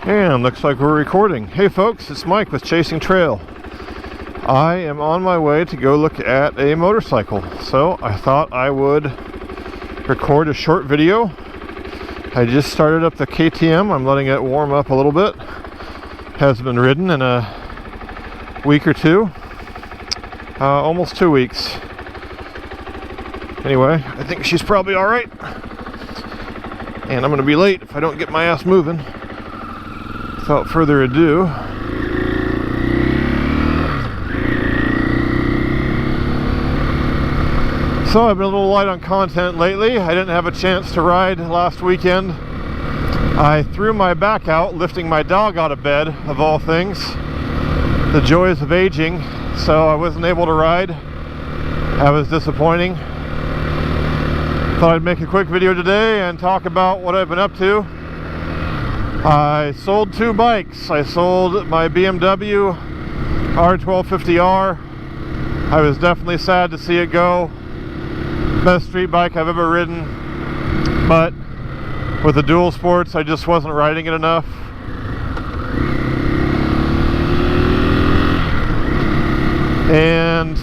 And looks like we're recording. Hey folks, it's Mike with Chasing Trail. I am on my way to go look at a motorcycle, so I thought I would record a short video. I just started up the KTM. I'm letting it warm up a little bit. Has been ridden in a week or two, almost 2 weeks. Anyway, I think she's probably all right, and I'm gonna be late if I don't get my ass moving. Without further ado, so I've been a little light on content lately. I didn't have a chance to ride last weekend. I threw my back out lifting my dog out of bed, of all things. The joys of aging. So I wasn't able to ride. That was disappointing. Thought I'd make a quick video today and talk about what I've been up to. I sold 2 bikes. I sold my BMW R1250R. I was definitely sad to see it go. Best street bike I've ever ridden, but with the dual sports I just wasn't riding it enough. And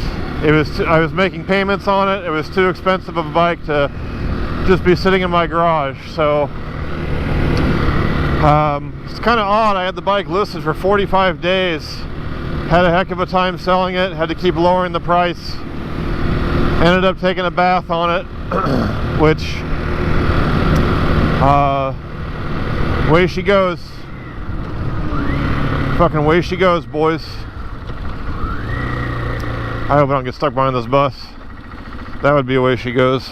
I was making payments on it. It was too expensive of a bike to just be sitting in my garage. So it's kind of odd. I had the bike listed for 45 days. Had a heck of a time selling it. Had to keep lowering the price. Ended up taking a bath on it, which way she goes. Fucking way she goes, boys. I hope I don't get stuck behind this bus. That would be a way she goes.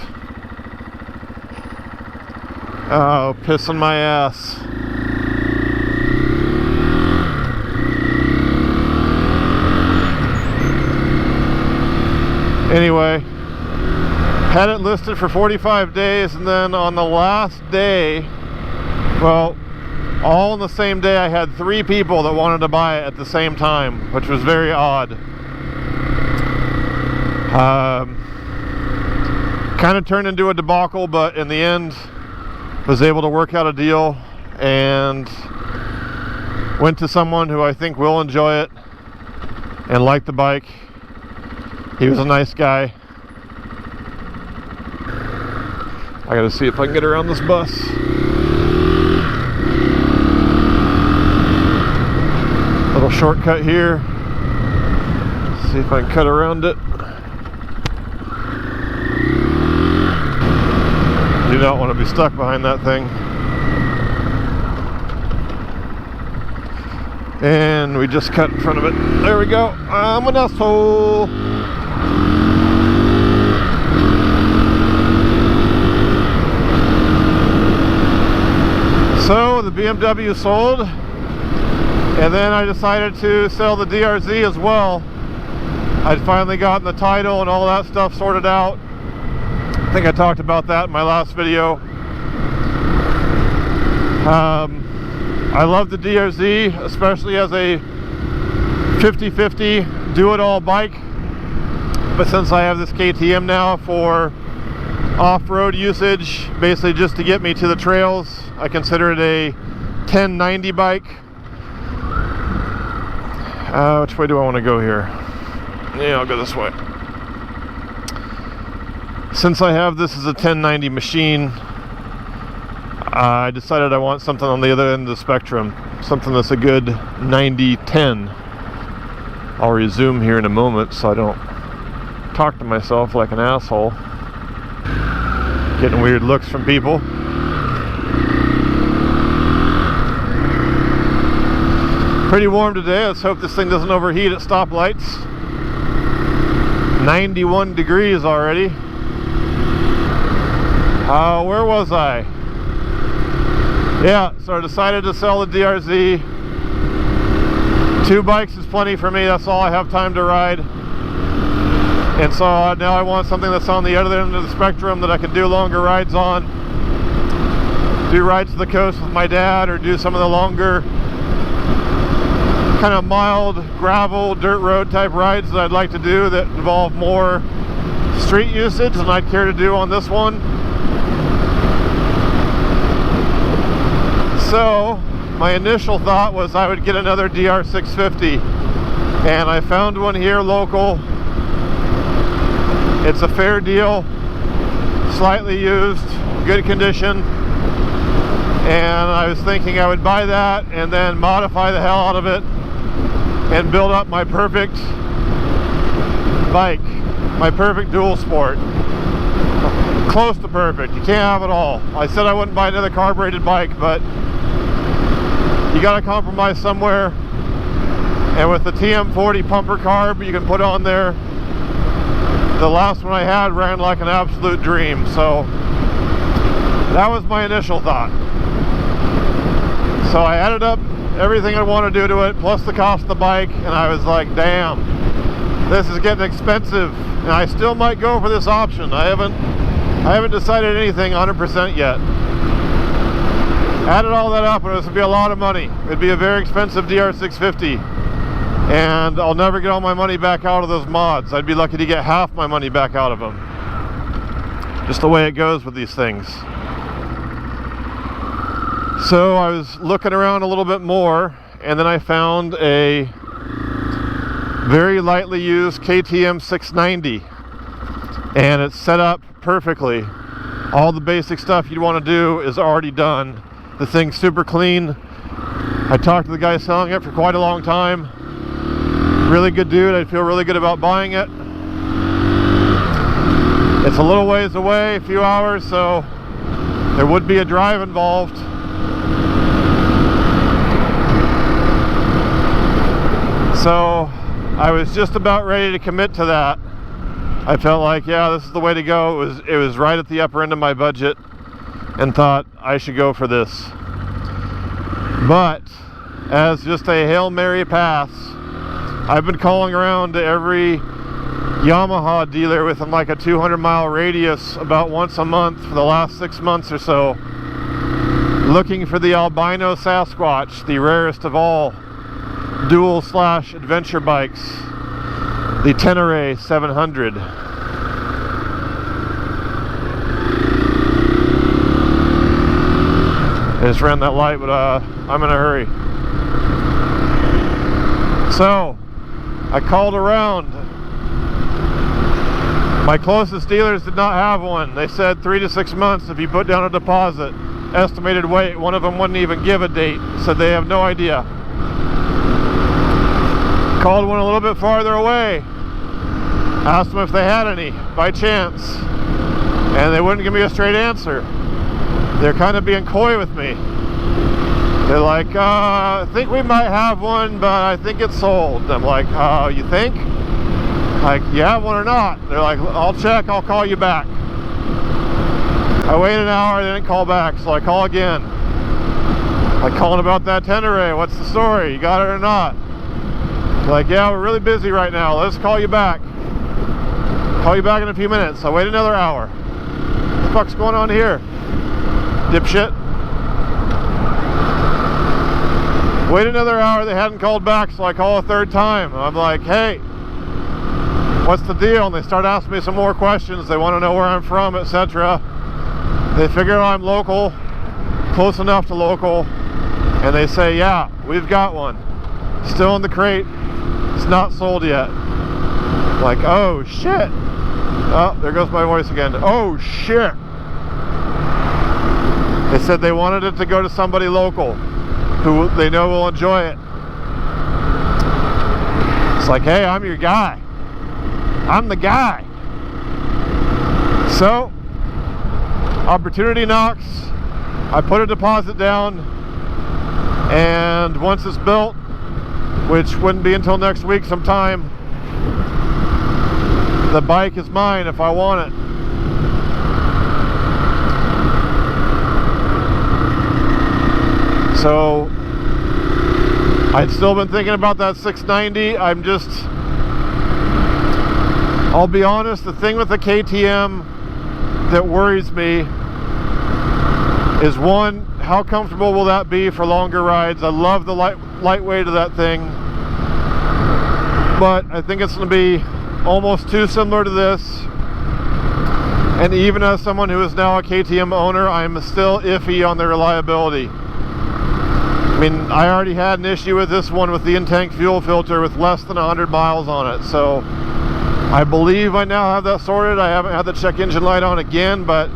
Oh, pissing my ass. Anyway, had it listed for 45 days, and then on the last day, well, all on the same day, I had 3 people that wanted to buy it at the same time, which was very odd. Kind of turned into a debacle, but in the end, was able to work out a deal and went to someone who I think will enjoy it and like the bike. He was a nice guy. I gotta see if I can get around this bus. Little shortcut here. See if I can cut around it. Do not want to be stuck behind that thing. And we just cut in front of it. There we go. I'm an asshole. So the BMW sold, and then I decided to sell the DRZ as well. I'd finally gotten the title and all that stuff sorted out. I think I talked about that in my last video. I love the DRZ, especially as a 50/50 do-it-all bike. But since I have this KTM now for off-road usage, basically just to get me to the trails, I consider it a 1090 bike. Which way do I want to go here? Yeah, I'll go this way. Since I have this as a 1090 machine, I decided I want something on the other end of the spectrum, something that's a good 90-10. I'll resume here in a moment so I don't talk to myself like an asshole. Getting weird looks from people. Pretty warm today. Let's hope this thing doesn't overheat at stoplights. 91 degrees already. Where was I? Yeah, so I decided to sell the DRZ. 2 bikes is plenty for me. That's all I have time to ride. And so now I want something that's on the other end of the spectrum that I can do longer rides on. Do rides to the coast with my dad, or do some of the longer kind of mild gravel, dirt road type rides that I'd like to do that involve more street usage than I'd care to do on this one. So my initial thought was I would get another DR650, and I found one here local. It's a fair deal, slightly used, good condition, and I was thinking I would buy that and then modify the hell out of it and build up my perfect bike, my perfect dual sport. Close to perfect. You can't have it all. I said I wouldn't buy another carbureted bike, but you gotta compromise somewhere, and with the TM40 pumper carb you can put on there, the last one I had ran like an absolute dream. So that was my initial thought. So I added up everything I want to do to it, plus the cost of the bike, and I was like, damn, this is getting expensive, and I still might go for this option. I haven't decided anything 100% yet. Added all that up, and it would be a lot of money. It'd be a very expensive DR650, and I'll never get all my money back out of those mods. I'd be lucky to get half my money back out of them. Just the way it goes with these things. So I was looking around a little bit more, and then I found a very lightly used KTM 690, and it's set up perfectly. All the basic stuff you'd want to do is already done. The thing's super clean. I talked to the guy selling it for quite a long time. Really good dude. I feel really good about buying it. It's a little ways away, a few hours, so there would be a drive involved. So I was just about ready to commit to that. I felt like, yeah, this is the way to go. It was right at the upper end of my budget, and thought I should go for this. But as just a Hail Mary pass, I've been calling around to every Yamaha dealer within like a 200-mile radius about once a month for the last 6 months or so, looking for the albino Sasquatch, the rarest of all dual/adventure bikes, the Tenere 700. I just ran that light, but I'm in a hurry. So I called around. My closest dealers did not have one. They said 3 to 6 months if you put down a deposit. Estimated wait. One of them wouldn't even give a date. Said they have no idea. Called one a little bit farther away. Asked them if they had any by chance, and they wouldn't give me a straight answer. They're kind of being coy with me. They're like, I think we might have one, but I think it's sold. I'm like, you think? Like, you have one or not? They're like, I'll check, I'll call you back. I waited an hour, they didn't call back, so I call again. Like, calling about that Tenere, what's the story? You got it or not? They're like, yeah, we're really busy right now, let's call you back. Call you back in a few minutes. I wait another hour. What the fuck's going on here? Dipshit. Wait another hour, they hadn't called back, so I call a third time. I'm like, hey, what's the deal? And they start asking me some more questions. They want to know where I'm from, etc. They figure I'm local, close enough to local, and they say, yeah, we've got one. Still in the crate. It's not sold yet. Like, oh shit. Oh, there goes my voice again. Oh shit. They said they wanted it to go to somebody local who they know will enjoy it. It's like, hey, I'm your guy. I'm the guy. So, opportunity knocks. I put a deposit down, and once it's built, which wouldn't be until next week sometime, the bike is mine if I want it. So I'd still been thinking about that 690. I'll be honest, the thing with the KTM that worries me is, one, how comfortable will that be for longer rides? I love the lightweight of that thing, but I think it's going to be almost too similar to this. And even as someone who is now a KTM owner, I'm still iffy on the reliability. mean, I already had an issue with this one with the in-tank fuel filter with less than 100 miles on it, so I believe I now have that sorted. I haven't had the check engine light on again, but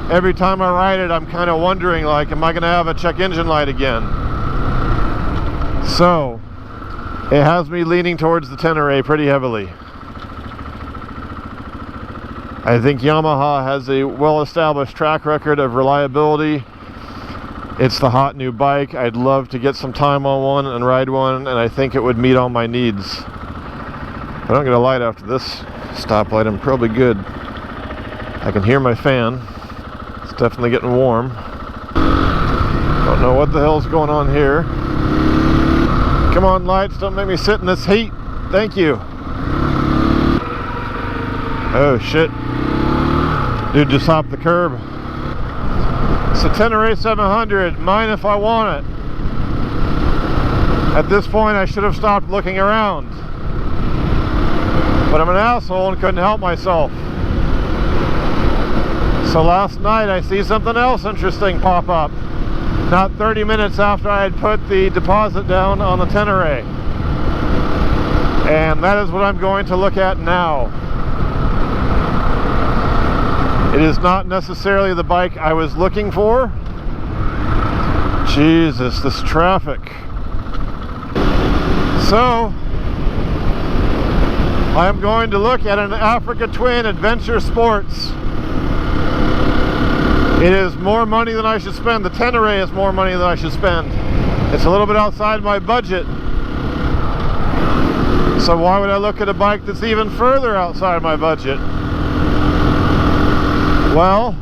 every time I ride it, I'm kind of wondering, like, am I going to have a check engine light again? So it has me leaning towards the Tenere pretty heavily. I think Yamaha has a well-established track record of reliability. It's the hot new bike. I'd love to get some time on one and ride one, and I think it would meet all my needs. If I don't get a light after this stoplight, I'm probably good. I can hear my fan. It's definitely getting warm. Don't know what the hell's going on here. Come on, lights, don't make me sit in this heat. Thank you. Oh shit. Dude just hopped the curb. It's a Tenere 700, mine if I want it. At this point I should have stopped looking around, but I'm an asshole and couldn't help myself. So last night I see something else interesting pop up, not 30 minutes after I had put the deposit down on the Tenere, and that is what I'm going to look at now. It is not necessarily the bike I was looking for. Jesus, this traffic. So I'm going to look at an Africa Twin Adventure Sports. It is more money than I should spend. The Tenere is more money than I should spend. It's a little bit outside my budget. So why would I look at a bike that's even further outside my budget? Well,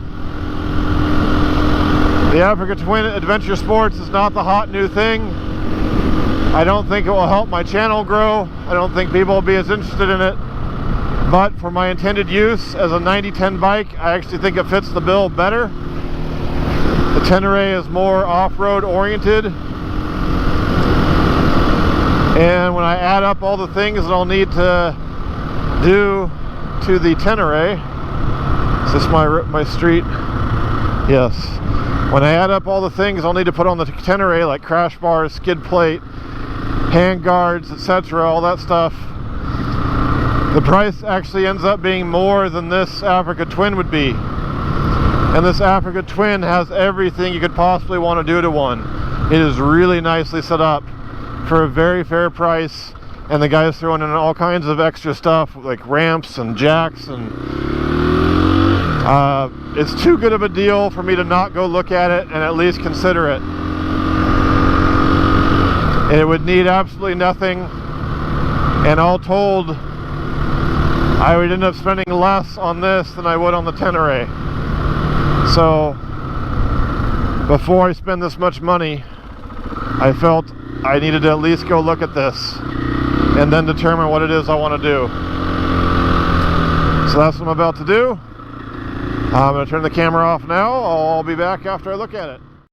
the Africa Twin Adventure Sports is not the hot new thing. I don't think it will help my channel grow. I don't think people will be as interested in it. But for my intended use as a 90-10 bike, I actually think it fits the bill better. The Tenere is more off-road oriented. And when I add up all the things that I'll need to do to the Tenere, is this my street? Yes. When I add up all the things I'll need to put on the Tenere, like crash bars, skid plate, hand guards, etc., all that stuff, the price actually ends up being more than this Africa Twin would be. And this Africa Twin has everything you could possibly want to do to one. It is really nicely set up for a very fair price, and the guy's throwing in all kinds of extra stuff like ramps and jacks, and it's too good of a deal for me to not go look at it and at least consider it. It would need absolutely nothing, and all told, I would end up spending less on this than I would on the Tenere. So before I spend this much money, I felt I needed to at least go look at this and then determine what it is I want to do. So that's what I'm about to do. I'm going to turn the camera off now. I'll be back after I look at it.